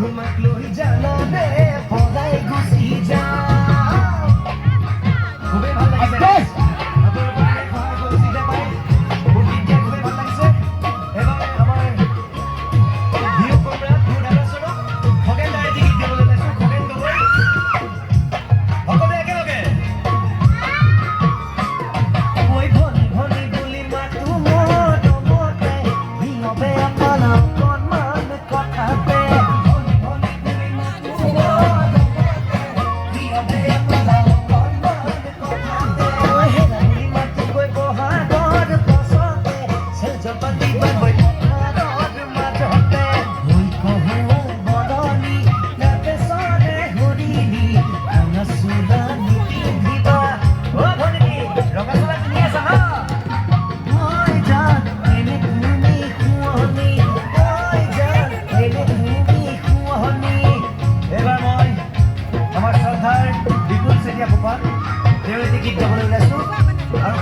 তোমাক লৈ জাননে পলাই গুচি যাওঁ খুবেই ভাল লাগিছে আপোনালোকৰ সহায় সহযোগিতা পাই মোৰ গীত গাই খুবেই ভাল লাগিছে এবাৰ আমাৰ ভিউ কমৰা ভূদাদাসনক খগেন দাই এটি গীত গাবলৈ লৈছোঁ খগেন গগৈ সকলোৱে একেলগে ঐ ভনী ভনী বুলি মাতো মতে নিয়মে অকল অকণমান কথাতে গীত গাবলৈ ওলাইছোঁ আৰু